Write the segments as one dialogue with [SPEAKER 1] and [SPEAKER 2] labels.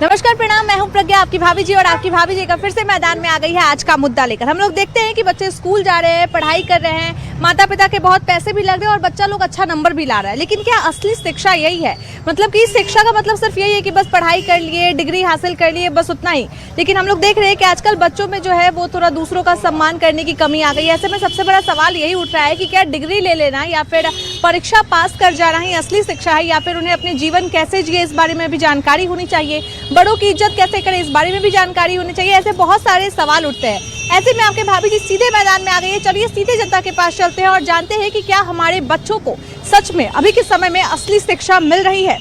[SPEAKER 1] नमस्कार, प्रणाम। मैं हूं प्रज्ञा, आपकी भाभी जी, और आपकी भाभी जी का फिर से मैदान में आ गई है आज का मुद्दा लेकर। हम लोग देखते हैं कि बच्चे स्कूल जा रहे हैं, पढ़ाई कर रहे हैं, माता पिता के बहुत पैसे भी लग रहे हैं और बच्चा लोग अच्छा नंबर भी ला रहा है। लेकिन क्या असली शिक्षा यही है? मतलब कि शिक्षा का मतलब सिर्फ यही है कि बस पढ़ाई कर लिए, डिग्री हासिल कर लिए, बस उतना ही। लेकिन हम लोग देख रहे हैं कि आजकल बच्चों में जो है वो थोड़ा दूसरों का सम्मान करने की कमी आ गई है। ऐसे में सबसे बड़ा सवाल यही उठ रहा है कि क्या डिग्री ले लेना या फिर परीक्षा पास कर जाना ही असली शिक्षा है, या फिर उन्हें अपने जीवन कैसे जिए इस बारे में भी जानकारी होनी चाहिए, बड़ों की इज्जत कैसे करें इस बारे में भी जानकारी होनी चाहिए। ऐसे बहुत सारे सवाल उठते हैं। ऐसे में आपके भाभी जी सीधे मैदान में आ गई है। चलिए सीधे जनता के पास चलते हैं और जानते हैं कि क्या हमारे बच्चों को सच में अभी के समय में असली शिक्षा मिल रही है।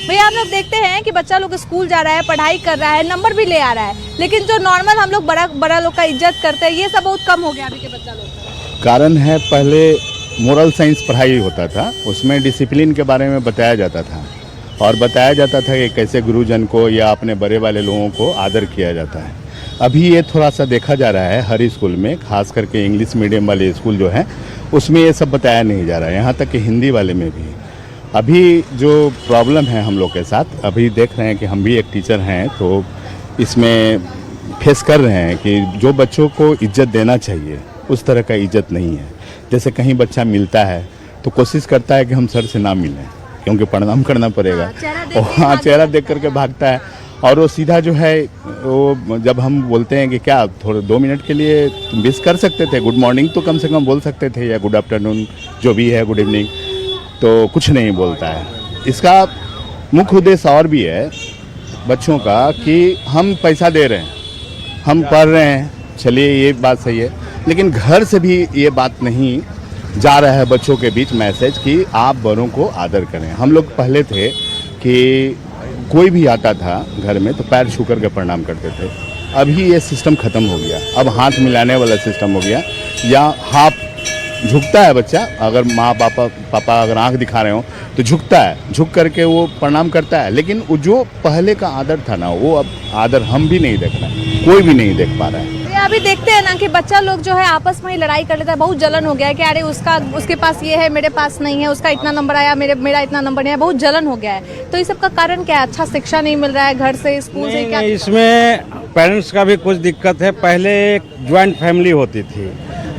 [SPEAKER 1] भैया, हम लोग देखते हैं कि बच्चा लोग स्कूल जा रहा है, पढ़ाई कर रहा है, नंबर भी ले आ रहा है, लेकिन जो नॉर्मल हम लोग बड़ा लोग का इज्जत करते हैं, ये सब बहुत कम हो गया अभी के बच्चा लोग।
[SPEAKER 2] कारण है, पहले मोरल साइंस पढ़ाई होता था, उसमें डिसिप्लिन के बारे में बताया जाता था और बताया जाता था कि कैसे गुरुजन को या अपने बड़े वाले लोगों को आदर किया जाता है। अभी ये थोड़ा सा देखा जा रहा है हर स्कूल में, खास करके इंग्लिश मीडियम वाले स्कूल जो हैं उसमें ये सब बताया नहीं जा रहा है, यहाँ तक कि हिंदी वाले में भी। अभी जो प्रॉब्लम है हम लोग के साथ, अभी देख रहे हैं कि हम भी एक टीचर हैं तो इसमें फेस कर रहे हैं कि जो बच्चों को इज्जत देना चाहिए उस तरह का इज्जत नहीं है। जैसे कहीं बच्चा मिलता है तो कोशिश करता है कि हम सर से ना मिलें क्योंकि प्रणाम करना पड़ेगा। हाँ, चेहरा देख करके भागता है। और वो सीधा जो है वो जब हम बोलते हैं कि क्या थोड़े 2 मिनट के लिए तुम विश कर सकते थे, गुड मॉर्निंग तो कम से कम बोल सकते थे, या गुड आफ्टरनून जो भी है, गुड इवनिंग, तो कुछ नहीं बोलता है। इसका मुख्य उद्देश्य और भी है बच्चों का कि हम पैसा दे रहे हैं, हम पढ़ रहे हैं, चलिए ये बात सही है, लेकिन घर से भी ये बात नहीं जा रहा है बच्चों के बीच मैसेज कि आप बड़ों को आदर करें। हम लोग पहले थे कि कोई भी आता था घर में तो पैर छू कर के प्रणाम करते थे। अभी ये सिस्टम ख़त्म हो गया, अब हाथ मिलाने वाला सिस्टम हो गया, या हाथ झुकता है बच्चा, अगर माँ पापा अगर आंख दिखा रहे हो तो झुकता है, झुक करके वो प्रणाम करता है। लेकिन वो जो पहले का आदर था ना, वो अब आदर हम भी नहीं देख रहे हैं, कोई भी नहीं देख पा रहा है।
[SPEAKER 1] अभी देखते हैं ना कि बच्चा लोग जो है आपस में ही लड़ाई कर लेता है। बहुत जलन हो गया है कि अरे उसके पास ये है, मेरे पास नहीं है, उसका इतना नंबर आया, मेरा इतना नंबर नहीं है। बहुत जलन हो गया है। तो इस सब का कारण क्या है? अच्छा शिक्षा नहीं मिल रहा है घर से, स्कूल से? क्या
[SPEAKER 3] इसमें पेरेंट्स का भी कुछ दिक्कत है। पहले एक ज्वाइंट फैमिली होती थी,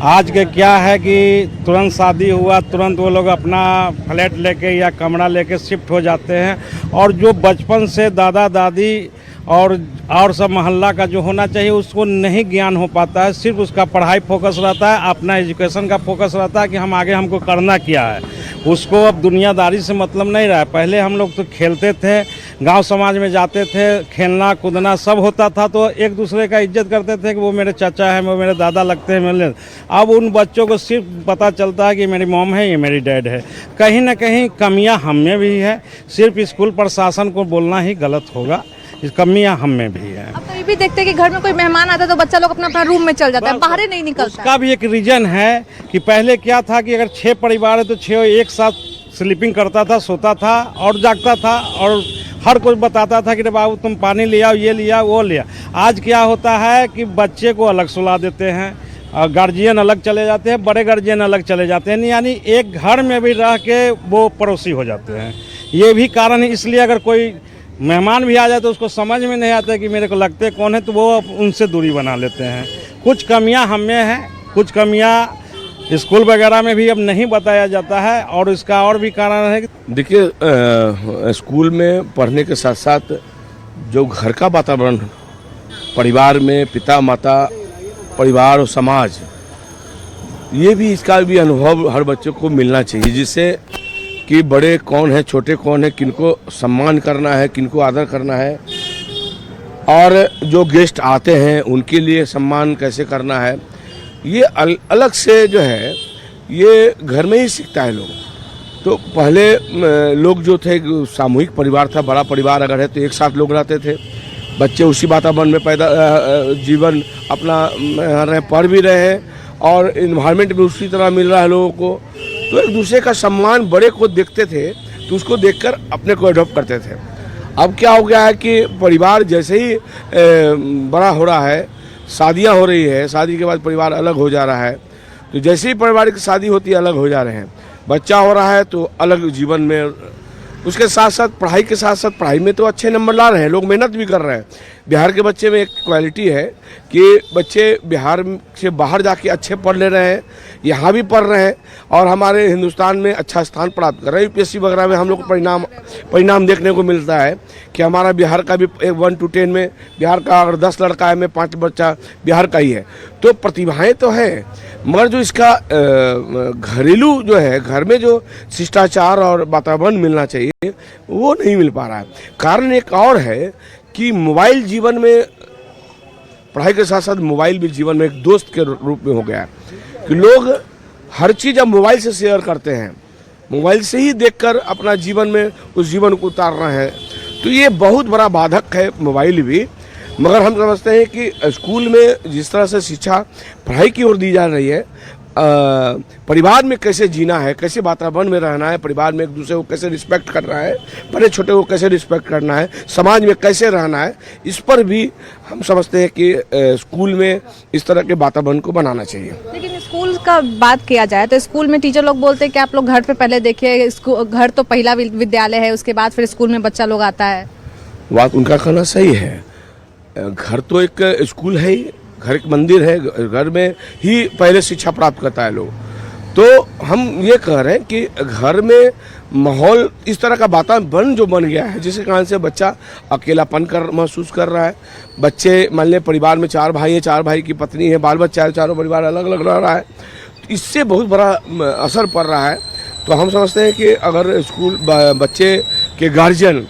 [SPEAKER 3] आज के क्या है कि तुरंत शादी हुआ, तुरंत वो लोग अपना फ्लैट लेके या कमरा लेके शिफ्ट हो जाते हैं। और जो बचपन से दादा दादी और सब मोहल्ला का जो होना चाहिए उसको नहीं ज्ञान हो पाता है। सिर्फ उसका पढ़ाई फोकस रहता है, अपना एजुकेशन का फोकस रहता है कि हम आगे हमको करना क्या है। उसको अब दुनियादारी से मतलब नहीं रहा है। पहले हम लोग तो खेलते थे, गांव समाज में जाते थे, खेलना कूदना सब होता था, तो एक दूसरे का इज्जत करते थे कि वो मेरे चाचा है, वो मेरे दादा लगते हैं मेरे। अब उन बच्चों को सिर्फ पता चलता है कि मेरी मॉम है, ये मेरी डैड है। कहीं ना कहीं कमियां हम में भी है। सिर्फ स्कूल प्रशासन को बोलना ही गलत होगा, इस कमियां हम में भी है।
[SPEAKER 1] अब तो ये भी देखते हैं कि घर में कोई मेहमान आता है तो बच्चा लोग अपना रूम में चल जाता है, बाहर नहीं निकलता।
[SPEAKER 3] उसका भी एक रीजन है कि पहले क्या था कि अगर 6 परिवार है तो 6 एक साथ स्लीपिंग करता था, सोता था और जागता था, और हर कोई बताता था कि रे बाबू तुम पानी ले आओ, ये लिया वो लिया। आज क्या होता है कि बच्चे को अलग सुला देते हैं, गार्जियन अलग चले जाते हैं, बड़े गार्जियन अलग चले जाते हैं, यानी एक घर में भी रह के वो पड़ोसी हो जाते हैं। ये भी कारण है। इसलिए अगर कोई मेहमान भी आ जाए तो उसको समझ में नहीं आता कि मेरे को लगते कौन है, तो वो उनसे दूरी बना लेते हैं। कुछ कमियां हम में हैं, कुछ कमियां स्कूल वगैरह में भी अब नहीं बताया जाता है, और इसका और भी कारण है।
[SPEAKER 4] देखिए, स्कूल में पढ़ने के साथ साथ जो घर का वातावरण, परिवार में पिता माता, परिवार और समाज, ये भी इसका भी अनुभव हर बच्चे को मिलना चाहिए, जिससे कि बड़े कौन है, छोटे कौन है, किनको सम्मान करना है, किनको आदर करना है, और जो गेस्ट आते हैं उनके लिए सम्मान कैसे करना है। ये अलग से जो है ये घर में ही सीखता है लोग। तो पहले लोग जो थे सामूहिक परिवार था, बड़ा परिवार अगर है तो एक साथ लोग रहते थे, बच्चे उसी वातावरण में पैदा जीवन अपना पढ़ भी रहे हैं और इन्वायरमेंट भी उसी तरह मिल रहा है लोगों को। तो एक दूसरे का सम्मान, बड़े को देखते थे तो उसको देखकर अपने को अडॉप्ट करते थे। अब क्या हो गया है कि परिवार जैसे ही बड़ा हो रहा है, शादियां हो रही है, शादी के बाद परिवार अलग हो जा रहा है, तो जैसे ही परिवार की शादी होती है अलग हो जा रहे हैं, बच्चा हो रहा है तो अलग जीवन में उसके साथ साथ पढ़ाई के साथ साथ पढ़ाई में तो अच्छे नंबर ला रहे हैं, लोग मेहनत भी कर रहे हैं। बिहार के बच्चे में एक क्वालिटी है कि बच्चे बिहार से बाहर जाके अच्छे पढ़ ले रहे हैं, यहाँ भी पढ़ रहे हैं और हमारे हिंदुस्तान में अच्छा स्थान प्राप्त कर रहे हैं। यूपीएससी वगैरह में हम लोग को परिणाम देखने को मिलता है कि हमारा बिहार का भी 1 to 10 में बिहार का अगर 10 लड़का है में 5 बच्चा बिहार का ही है। तो प्रतिभाएं तो हैं, मगर जो इसका घरेलू जो है, घर में जो शिष्टाचार और वातावरण मिलना चाहिए वो नहीं मिल पा रहा है। कारण एक और है कि मोबाइल जीवन में, पढ़ाई के साथ साथ मोबाइल भी जीवन में एक दोस्त के रूप में हो गया है कि लोग हर चीज़ अब मोबाइल से शेयर करते हैं, मोबाइल से ही देखकर अपना जीवन में उस जीवन को उतार रहे हैं। तो ये बहुत बड़ा बाधक है मोबाइल भी। मगर हम समझते हैं कि स्कूल में जिस तरह से शिक्षा पढ़ाई की ओर दी जा रही है, परिवार में कैसे जीना है, कैसे वातावरण में रहना है, परिवार में एक दूसरे को कैसे रिस्पेक्ट करना है, बड़े छोटे को कैसे रिस्पेक्ट करना है, समाज में कैसे रहना है, इस पर भी हम समझते हैं कि स्कूल में इस तरह के वातावरण को बनाना चाहिए।
[SPEAKER 1] लेकिन स्कूल का बात किया जाए तो स्कूल में टीचर लोग बोलते हैं कि आप लोग घर पे पहले देखिए, घर तो पहला विद्यालय है, उसके बाद फिर स्कूल में बच्चा लोग आता है।
[SPEAKER 4] बात उनका कहना सही है। घर तो एक स्कूल है ही, घर एक मंदिर है, घर में ही पहले शिक्षा प्राप्त करता है लोग। तो हम ये कह रहे हैं कि घर में माहौल इस तरह का वातावरण जो बन गया है, जिसके कारण से बच्चा अकेलापन महसूस कर रहा है। बच्चे मान लें परिवार में 4 भाई हैं, 4 भाई की पत्नी है, बाल बच्चा है, चारों परिवार अलग अलग रह रहा है, तो इससे बहुत बड़ा असर पड़ रहा है। तो हम समझते हैं कि अगर स्कूल बच्चे के गार्जियन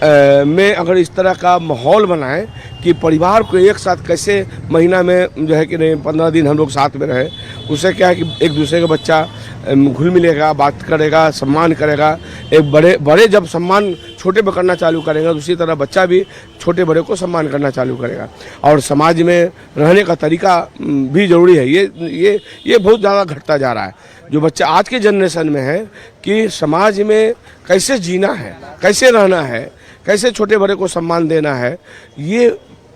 [SPEAKER 4] में अगर इस तरह का माहौल बनाएं कि परिवार को एक साथ कैसे महीना में जो है कि नहीं 15 दिन हम लोग साथ में रहे, उससे क्या है कि एक दूसरे का बच्चा घुल मिलेगा, बात करेगा, सम्मान करेगा। एक बड़े जब सम्मान छोटे पे करना चालू करेगा, उसी तरह बच्चा भी छोटे बड़े को सम्मान करना चालू करेगा। और समाज में रहने का तरीका भी ज़रूरी है। ये बहुत ज़्यादा घटता जा रहा है। जो बच्चा आज के जनरेशन में है कि समाज में कैसे जीना है, कैसे रहना है, कैसे छोटे बड़े को सम्मान देना है, ये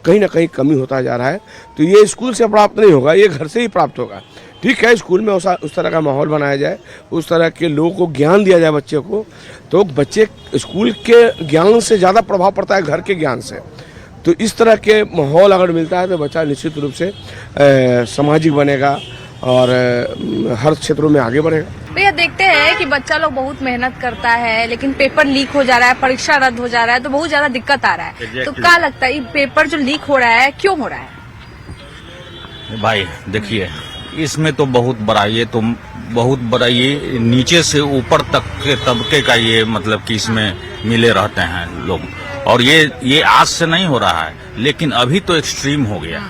[SPEAKER 4] कहीं ना कहीं कमी होता जा रहा है। तो ये स्कूल से प्राप्त नहीं होगा, ये घर से ही प्राप्त होगा। ठीक है, स्कूल में उस तरह का माहौल बनाया जाए, उस तरह के लोगों को ज्ञान दिया जाए बच्चे को, तो बच्चे स्कूल के ज्ञान से ज़्यादा प्रभाव पड़ता है घर के ज्ञान से। तो इस तरह के माहौल अगर मिलता है तो बच्चा निश्चित रूप से सामाजिक बनेगा और हर क्षेत्रों में आगे बढ़ेगा।
[SPEAKER 1] भैया देखते हैं कि बच्चा लोग बहुत मेहनत करता है, लेकिन पेपर लीक हो जा रहा है, परीक्षा रद्द हो जा रहा है, तो बहुत ज्यादा दिक्कत आ रहा है। तो क्या लगता है ये पेपर जो लीक हो रहा है क्यों हो रहा है?
[SPEAKER 5] भाई देखिए, इसमें तो बहुत बड़ा ये नीचे से ऊपर तक के तबके का ये मतलब कि इसमें मिले रहते हैं लोग। और ये आज से नहीं हो रहा है, लेकिन अभी तो एक्सट्रीम हो गया,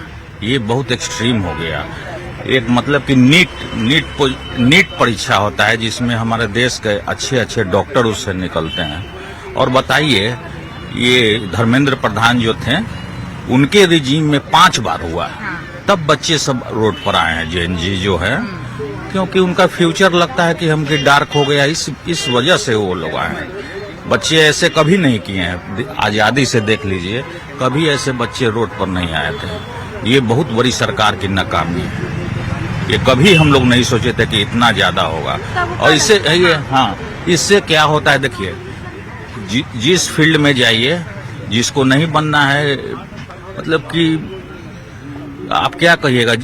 [SPEAKER 5] ये बहुत एक्सट्रीम हो गया। एक मतलब कि नीट परीक्षा होता है जिसमें हमारे देश के अच्छे डॉक्टर उससे निकलते हैं। और बताइए, ये धर्मेंद्र प्रधान जो थे उनके रिजीम में 5 बार हुआ, तब बच्चे सब रोड पर आए हैं, जेएनजी जो है, क्योंकि उनका फ्यूचर लगता है कि हमके डार्क हो गया, इस वजह से वो लोग आए हैं। बच्चे ऐसे कभी नहीं किए हैं, आजादी से देख लीजिए, कभी ऐसे बच्चे रोड पर नहीं आए थे। ये बहुत बड़ी सरकार की नाकामी है। ये कभी हम लोग नहीं सोचे थे कि इतना ज्यादा होगा। और इससे क्या होता है, देखिए, जिस फील्ड में जाइए, जिसको नहीं बनना है, मतलब कि आप क्या कहिएगा,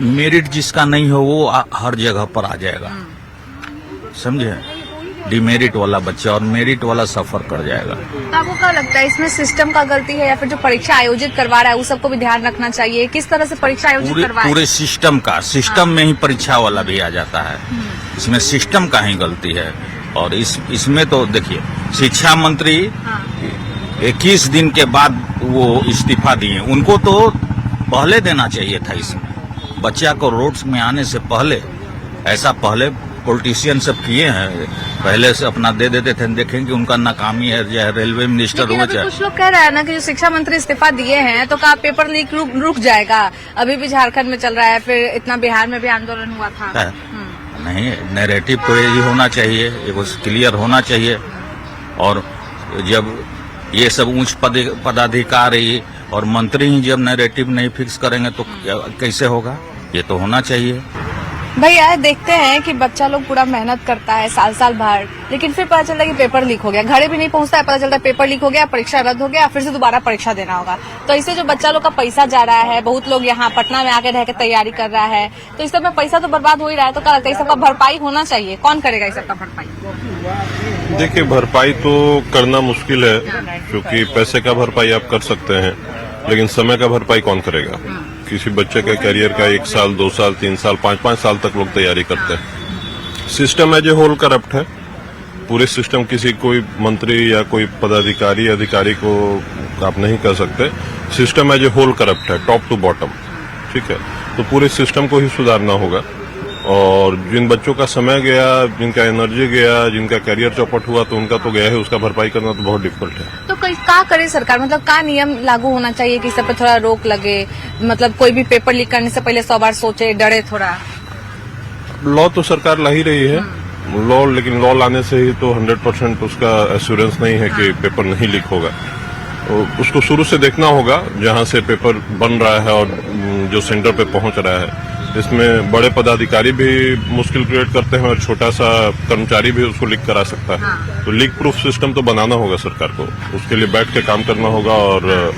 [SPEAKER 5] मेरिट जिसका नहीं हो वो हर जगह पर आ जाएगा, समझे। डिमेरिट वाला बच्चा और मेरिट वाला सफर कर जाएगा।
[SPEAKER 1] तो आपको क्या लगता है इसमें सिस्टम का गलती है या फिर जो परीक्षा आयोजित करवा रहा है उस सबको भी ध्यान रखना चाहिए? किस तरह से परीक्षा आयोजित करवाए?
[SPEAKER 5] पूरे सिस्टम में ही परीक्षा वाला भी आ जाता है। इसमें सिस्टम का ही गलती है। और इसमें तो देखिए, शिक्षा मंत्री 21 दिन के बाद वो इस्तीफा दिए, उनको तो पहले देना चाहिए था। इसमें बच्चा को रोड्स में आने से पहले, ऐसा पहले पॉलिटिशियन सब किए हैं, पहले से अपना दे देते थे। देखेंगे उनका नाकामी है, चाहे रेलवे मिनिस्टर हो, चाहे
[SPEAKER 1] कुछ लोग कह रहे हैं ना कि जो शिक्षा मंत्री इस्तीफा दिए हैं तो क्या पेपर लीक रुक जाएगा? अभी भी झारखंड में चल रहा है, फिर इतना बिहार में भी आंदोलन हुआ था।
[SPEAKER 5] नहीं, नैरेटिव तो यही होना चाहिए, एक क्लियर होना चाहिए। और जब ये सब उच्च पदाधिकारी और मंत्री ही जब नैरेटिव नहीं फिक्स करेंगे तो कैसे होगा? ये तो होना चाहिए।
[SPEAKER 1] भैया देखते हैं कि बच्चा लोग पूरा मेहनत करता है साल साल भर, लेकिन फिर पता चलता है कि पेपर लीक हो गया, घरे भी नहीं पहुंचता है, पता चलता है पेपर लीक हो गया, परीक्षा रद्द हो गया, फिर से दोबारा परीक्षा देना होगा। तो इससे जो बच्चा लोग का पैसा जा रहा है, बहुत लोग यहाँ पटना में आके रह के तैयारी कर रहा है, तो इस सब में पैसा तो बर्बाद हो ही रहा है। तो क्या लगता है इस सबका भरपाई होना चाहिए? कौन करेगा इस सबका भरपाई?
[SPEAKER 6] देखिए, भरपाई तो करना मुश्किल है, क्योंकि पैसे का भरपाई आप कर सकते हैं, लेकिन समय का भरपाई कौन करेगा? किसी बच्चे के करियर का 1 साल, 2 साल, 3 साल, 5-5 साल तक लोग तैयारी करते हैं। System as a whole corrupt है। पूरे सिस्टम, किसी कोई मंत्री या कोई पदाधिकारी अधिकारी को आप नहीं कर सकते। System as a whole corrupt है, टॉप टू बॉटम। ठीक है, तो पूरे सिस्टम को ही सुधारना होगा। और जिन बच्चों का समय गया, जिनका एनर्जी गया, जिनका करियर चौपट हुआ, तो उनका तो गया है, उसका भरपाई करना तो बहुत डिफिकल्ट है।
[SPEAKER 1] तो क्या करे सरकार? मतलब क्या नियम लागू होना चाहिए कि इस सब पे थोड़ा रोक लगे? मतलब कोई भी पेपर लीक करने से पहले 100 बार सोचे, डरे थोड़ा।
[SPEAKER 6] लॉ तो सरकार ला ही रही है, लॉ, लेकिन लॉ लाने से ही तो 100% उसका एश्योरेंस नहीं है कि पेपर नहीं लीक होगा। तो उसको शुरू से देखना होगा, जहां से पेपर बन रहा है और जो सेंटर पे पहुंच रहा है। इसमें बड़े पदाधिकारी भी मुश्किल क्रिएट करते हैं और छोटा सा कर्मचारी भी उसको लीक करा सकता है। तो लीक प्रूफ सिस्टम तो बनाना होगा सरकार को, उसके लिए बैठ के काम करना होगा। और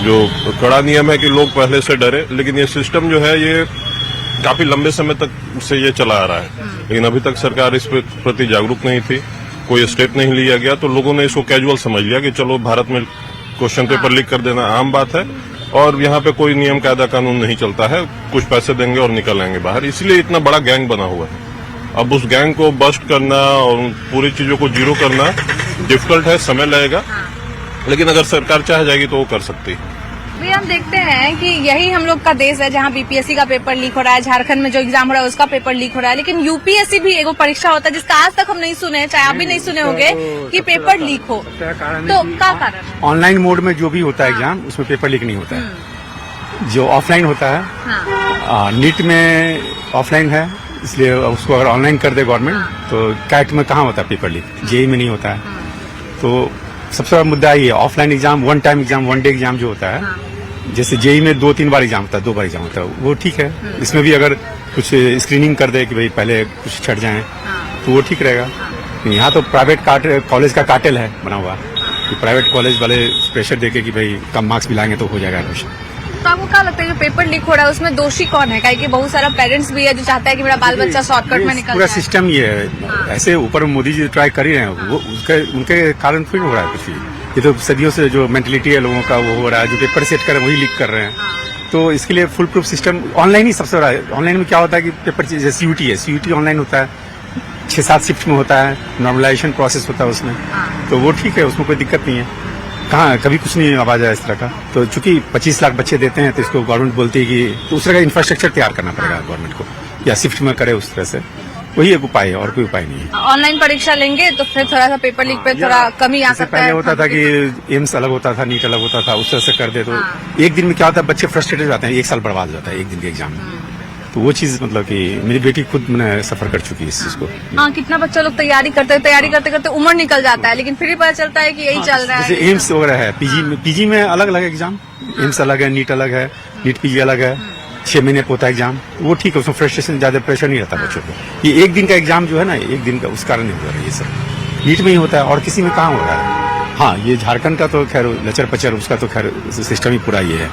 [SPEAKER 6] जो कड़ा नियम है कि लोग पहले से डरे, लेकिन ये सिस्टम जो है ये काफी लंबे समय तक से ये चला आ रहा है, लेकिन अभी तक सरकार इस प्रति जागरूक नहीं थी, कोई स्टेप नहीं लिया गया, तो लोगों ने इसको कैजुअल समझ लिया कि चलो भारत में क्वेश्चन पेपर लीक कर देना आम बात है और यहाँ पे कोई नियम कायदा कानून नहीं चलता है, कुछ पैसे देंगे और निकल आएंगे बाहर। इसलिए इतना बड़ा गैंग बना हुआ है। अब उस गैंग को बस्ट करना और पूरी चीजों को जीरो करना डिफिकल्ट है, समय लगेगा, लेकिन अगर सरकार चाह जाएगी तो वो कर सकती है।
[SPEAKER 1] भैया हम देखते हैं कि यही हम लोग का देश है जहाँ बीपीएससी का पेपर लीक हो रहा है, झारखंड में जो एग्जाम हो रहा है उसका पेपर लीक हो रहा है, लेकिन यूपीएससी भी एगो परीक्षा होता है जिसका आज तक हम नहीं सुने, चाहे आप भी नहीं सुने होंगे कि पेपर लीक हो। तो क्या कारण?
[SPEAKER 7] ऑनलाइन मोड में जो भी होता है एग्जाम, उसमें पेपर लीक नहीं होता है। जो ऑफलाइन होता है, नीट में ऑफलाइन है, इसलिए उसको अगर ऑनलाइन कर दे गवर्नमेंट तो कैट में कहाँ होता है पेपर लीक, जेई में नहीं होता है। तो सबसे बड़ा मुद्दा ये है, offline exam, one time exam, one day exam जो होता है, जैसे जेई में 2-3 बार एग्जाम होता है, 2 बार एग्जाम होता है, वो ठीक है। इसमें भी अगर कुछ स्क्रीनिंग कर दे कि भाई पहले कुछ छट जाए तो वो ठीक रहेगा। यहाँ तो प्राइवेट कॉलेज का कार्टेल है बना हुआ, कि प्राइवेट कॉलेज वाले प्रेशर देके कि भाई कम मार्क्स भी लाएंगे तो हो जाएगा एडमिशन।
[SPEAKER 1] तो आपको क्या लगता है जो पेपर लीक हो रहा है उसमें दोषी कौन है? क्योंकि बहुत सारा पेरेंट्स भी है जो चाहता है कि मेरा बाल बच्चा शॉर्टकट में निकल
[SPEAKER 7] पूरा
[SPEAKER 1] जाए।
[SPEAKER 7] सिस्टम ये है। ऐसे ऊपर मोदी जी ट्राई कर ही रहे हैं, वो उनके कारण थोड़ी हो रहा है कुछ भी। ये तो सदियों से जो मेंटलिटी है लोगों का वो हो रहा है, जो पेपर सेट कर वही लीक कर रहे हैं। तो इसके लिए फुल प्रूफ सिस्टम ऑनलाइन ही सबसे बड़ा है। ऑनलाइन में क्या होता है कि पेपर जैसे सीयूटी है, सीयूटी ऑनलाइन होता है, 6-7 शिफ्ट में होता है, नॉर्मलाइजेशन प्रोसेस होता है उसमें, तो वो ठीक है, उसमें कोई दिक्कत नहीं है। कहाँ कभी कुछ नहीं आवाज आया इस तरह का। तो चूंकि 25 लाख बच्चे देते हैं तो इसको गवर्नमेंट बोलती है कि तो उस तरह का इंफ्रास्ट्रक्चर तैयार करना पड़ेगा गवर्नमेंट को, या शिफ्ट में करे उस तरह से, वही एक उपाय है और कोई उपाय नहीं है।
[SPEAKER 1] ऑनलाइन परीक्षा लेंगे तो फिर थोड़ा सा पेपर लीक पे थोड़ा कमी आ सकता है।
[SPEAKER 7] पहले होता था कि एम्स अलग होता था, नीट अलग होता था, उस तरह से कर दे तो एक दिन में क्या होता है, बच्चे फ्रस्ट्रेटेड हो जाते हैं, 1 साल बर्बाद हो जाता है एक दिन के एग्जाम में। तो वो चीज मतलब कि मेरी बेटी खुद मैंने सफर कर चुकी है इस चीज को।
[SPEAKER 1] हाँ, कितना बच्चा लोग तैयारी करते करते उम्र निकल जाता है, लेकिन फिर भी पता चलता है कि यही चल रहा है।
[SPEAKER 7] जैसे एम्स वगैरह है, पीजी में अलग अलग एग्जाम, एम्स अलग है, नीट अलग है, नीट पीजी अलग है, 6 महीने होता है एग्जाम, वो ठीक है, उसमें फ्रस्ट्रेशन ज्यादा प्रेशर नहीं रहता बच्चों को। ये एक दिन का एग्जाम जो है ना, एक दिन का, उस कारण नहीं हो रहा है ये सब। नीट में ही होता है और किसी में कहाँ हो रहा है। हाँ, ये झारखंड का तो खैर लचर पचर, उसका तो खैर सिस्टम ही पूरा ये है।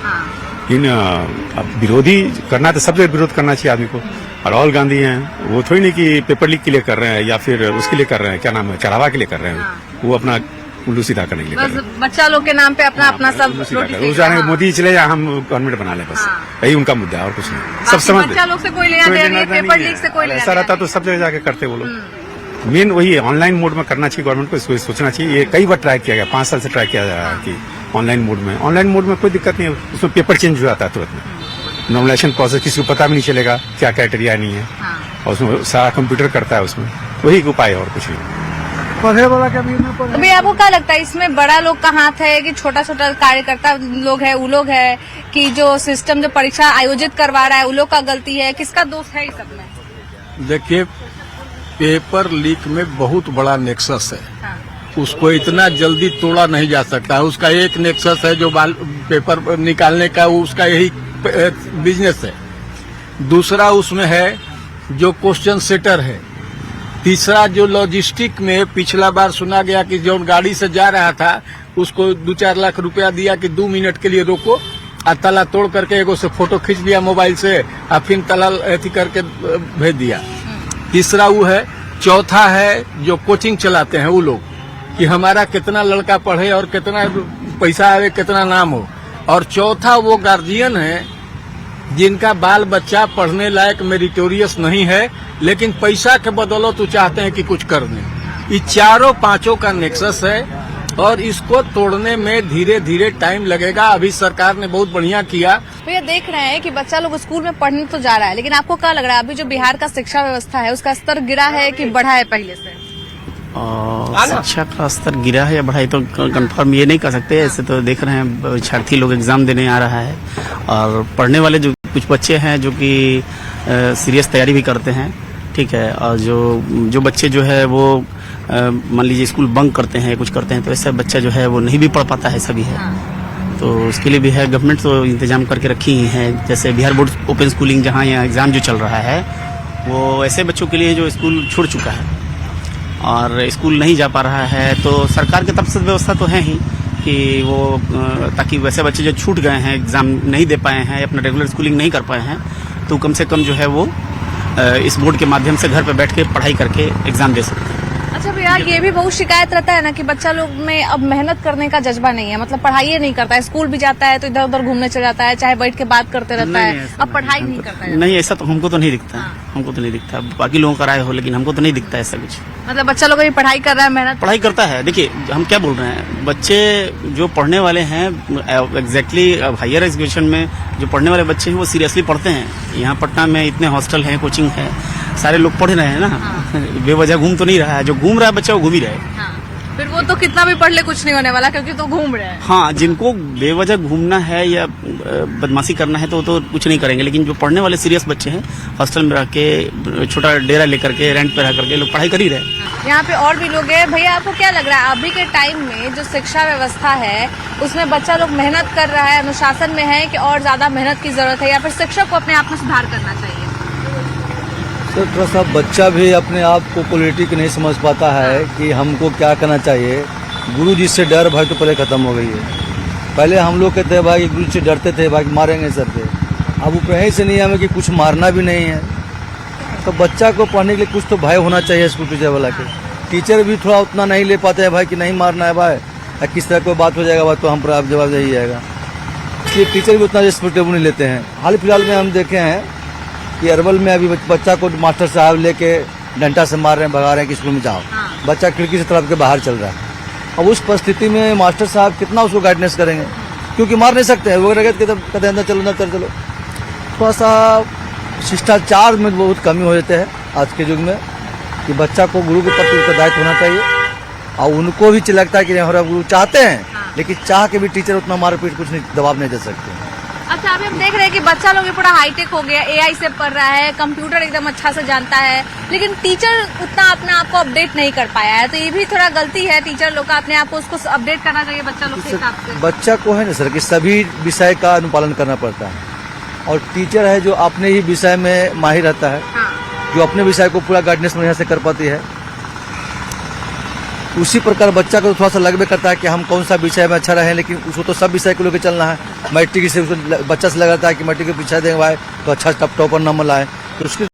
[SPEAKER 7] अब विरोधी करना तो सबसे विरोध करना चाहिए आदमी को। और राहुल गांधी हैं, वो थोड़ी नहीं कि पेपर लीक के लिए कर रहे हैं या फिर उसके लिए कर रहे हैं, क्या नाम है, चढ़ावा के लिए कर रहे हैं, वो अपना उल्लू सीधा करने के लिए कर रहे हैं।
[SPEAKER 1] बच्चा लोग के नाम पे अपना अपना सब
[SPEAKER 7] वो जाने मोदी चले जाए, हम गवर्नमेंट बना ले, बस यही उनका मुद्दा है और कुछ नहीं। सब समझ
[SPEAKER 1] बच्चा लोग से कोई लेना देना नहीं है, पेपर लीक से कोई लेना
[SPEAKER 7] ऐसा रहता तो सब जगह जाके करते वो लोग। मेन वही है, ऑनलाइन मोड में करना चाहिए गवर्नमेंट को, इसको सोचना चाहिए। ये कई बार ट्राई किया गया, 5 साल से ट्राई किया जा रहा है कि ऑनलाइन मोड में कोई दिक्कत नहीं है, उसमें पेपर चेंज हो जाता है तुरंत में। नॉमिनेशन प्रोसेस किसी को पता भी नहीं चलेगा क्या क्राइटेरिया नहीं है, और उसमें सारा कंप्यूटर करता है, उसमें वही एक उपाय है और कुछ नहीं।
[SPEAKER 1] अभी आपको क्या लगता है इसमें बड़ा लोग का हाथ है कि छोटा छोटा कार्यकर्ता लोग है, वो लोग है कि जो सिस्टम जो परीक्षा आयोजित करवा रहा है वो लोग का गलती है? किसका दोष है इस सब में?
[SPEAKER 8] देखिए, पेपर लीक में बहुत बड़ा नेक्सस है, उसको इतना जल्दी तोड़ा नहीं जा सकता। उसका एक नेक्सस है जो पेपर निकालने का, उसका यही बिजनेस है। दूसरा उसमें है जो क्वेश्चन सेटर है। तीसरा जो लॉजिस्टिक में पिछला बार सुना गया कि जो गाड़ी से जा रहा था उसको 2-4 लाख रुपया दिया कि 2 मिनट के लिए रोको, और ताला तोड़ करके एगो से फोटो खींच लिया मोबाइल से और फिर ताला ऐसी करके भेज दिया। तीसरा वो है। चौथा है जो कोचिंग चलाते हैं वो लोग कि हमारा कितना लड़का पढ़े और कितना पैसा आवे, कितना नाम हो। और चौथा वो गार्जियन है जिनका बाल बच्चा पढ़ने लायक मेरिटोरियस नहीं है, लेकिन पैसा के बदौलत तो चाहते हैं कि कुछ कर दें। ये चारों पांचों का नेक्सस है और इसको तोड़ने में धीरे धीरे टाइम लगेगा। अभी सरकार ने बहुत बढ़िया किया।
[SPEAKER 1] भैया देख रहे हैं कि बच्चा लोग स्कूल में पढ़ने तो जा रहा है, लेकिन आपको क्या लग रहा है अभी जो बिहार का शिक्षा व्यवस्था है उसका स्तर गिरा है कि बढ़ा है पहले से?
[SPEAKER 9] शिक्षा का स्तर गिरा है या बढ़ा है तो कंफर्म ये नहीं कर सकते। ऐसे तो देख रहे हैं विद्यार्थी लोग एग्जाम देने आ रहा है और पढ़ने वाले जो कुछ बच्चे हैं जो कि सीरियस तैयारी भी करते हैं, ठीक है। और जो बच्चे जो है वो मान लीजिए स्कूल बंक करते हैं, कुछ करते हैं, तो ऐसा बच्चा जो है वो नहीं भी पढ़ पाता है, सभी है। तो उसके लिए भी है, गवर्नमेंट तो इंतजाम करके रखी ही है। जैसे बिहार बोर्ड ओपन स्कूलिंग जहाँ यहाँ एग्ज़ाम जो चल रहा है वो ऐसे बच्चों के लिए जो स्कूल छोड़ चुका है और स्कूल नहीं जा पा रहा है, तो सरकार की तरफ से व्यवस्था तो है ही कि वो ताकि वैसे बच्चे जो छूट गए हैं, एग्ज़ाम नहीं दे पाए हैं, अपना रेगुलर स्कूलिंग नहीं कर पाए हैं, तो कम से कम जो है वो इस बोर्ड के माध्यम से घर पर बैठ के पढ़ाई करके एग्ज़ाम दे सकते हैं।
[SPEAKER 1] अच्छा भैया, ये भी बहुत शिकायत रहता है ना कि बच्चा लोग में अब मेहनत करने का जज्बा नहीं है, मतलब पढ़ाई नहीं करता है, स्कूल भी जाता है तो इधर उधर घूमने चला जाता है, चाहे बैठ के बात करते रहता है, अब पढ़ाई नहीं करता है।
[SPEAKER 9] नहीं, ऐसा तो हमको तो नहीं दिखता। हमको तो नहीं दिखता, बाकी लोगों का राय हो, लेकिन हमको तो नहीं दिखता ऐसा कुछ।
[SPEAKER 1] मतलब बच्चा लोग अभी पढ़ाई कर रहा है, मेहनत
[SPEAKER 9] पढ़ाई करता है। देखिए हम क्या बोल रहे हैं, बच्चे जो पढ़ने वाले हैं एग्जैक्टली हायर एजुकेशन में जो पढ़ने वाले बच्चे हैं वो सीरियसली पढ़ते हैं। यहाँ पटना में इतने हॉस्टल हैं, कोचिंग है, सारे लोग पढ़ रहे हैं ना। बेवजह घूम तो नहीं रहा है, जो घूम रहा है बच्चा वो घूम ही रहे।
[SPEAKER 1] फिर वो तो कितना भी पढ़ ले कुछ नहीं होने वाला, क्योंकि तो घूम रहे हैं।
[SPEAKER 9] हाँ, जिनको बेवजह घूमना है या बदमाशी करना है तो कुछ नहीं करेंगे, लेकिन जो पढ़ने वाले सीरियस बच्चे हैं हॉस्टल में रह के, छोटा डेरा लेकर के, रेंट पे रह करके लोग पढ़ाई कर ही रहे।
[SPEAKER 1] यहाँ पे और भी लोग हैं। भैया आपको क्या लग रहा है अभी के टाइम में जो शिक्षा व्यवस्था है उसमें बच्चा लोग मेहनत कर रहा है, अनुशासन में है कि और ज्यादा मेहनत की जरूरत है, या फिर शिक्षक को अपने आप में सुधार करना चाहिए?
[SPEAKER 10] तो थोड़ा सा बच्चा भी अपने आप को क्वालिटी नहीं समझ पाता है कि हमको क्या करना चाहिए। गुरु जी से डर भाई तो पहले ख़त्म हो गई है। पहले हम लोग कहते हैं भाई गुरु जी से डरते थे, भाई मारेंगे सर पे। अब वो कहीं से नहीं हमें कि कुछ मारना भी नहीं है। तो बच्चा को पढ़ने के लिए कुछ तो भय होना चाहिए स्कूल टीचर वाला के। टीचर भी थोड़ा उतना नहीं ले पाते हैं भाई कि नहीं मारना है भाई, या किस तरह कोई बात हो जाएगा भाई तो हम पर आप जवाब दे ही जाएगा, इसलिए टीचर भी उतना रिस्पेक्टेबल नहीं लेते हैं। हाल फिलहाल में हम देखे हैं कि अरवल में अभी बच्चा को मास्टर साहब लेके डंडा से मार रहे हैं, भगा रहे हैं कि स्कूल में जाओ। बच्चा खिड़की से तरफ के बाहर चल रहा है। अब उस परिस्थिति में मास्टर साहब कितना उसको गाइडेंस करेंगे, क्योंकि मार नहीं सकते हैं। वो कहते हैं अंदर चलो ना चलो। थोड़ा सा शिष्टाचार में बहुत कमी हो जाते हैं आज के युग में, कि बच्चा को गुरु के प्रति उत्तरदायित्व होना चाहिए। और उनको भी लगता है कि हमारा गुरु चाहते हैं, लेकिन चाह के भी टीचर उतना मारपीट कुछ नहीं, दबाव नहीं दे सकते।
[SPEAKER 1] अच्छा, अभी हम देख रहे हैं कि बच्चा लोग भी पूरा हाईटेक हो गया, एआई से पढ़ रहा है, कंप्यूटर एकदम अच्छा से जानता है, लेकिन टीचर उतना अपने आप को अपडेट नहीं कर पाया है। तो ये भी थोड़ा गलती है टीचर लोग का, अपने आप को उसको अपडेट करना चाहिए बच्चा लोग के हिसाब से।
[SPEAKER 10] बच्चा को है ना सर कि सभी विषय का अनुपालन करना पड़ता है, और टीचर है जो अपने ही विषय में माहिर रहता है, जो अपने विषय को पूरा गाइडेंस बढ़िया से कर पाती है। उसी प्रकार बच्चा को थोड़ा सा लगबे करता है कि हम कौन सा विषय में अच्छा रहे, लेकिन उसको तो सब विषय को लेकर चलना है। मैट्रिक से बच्चा से लग रहा है कि मैट्रिक के पीछे देंगे भाई तो अच्छा टॉपर नंबर लाए, तो उसकी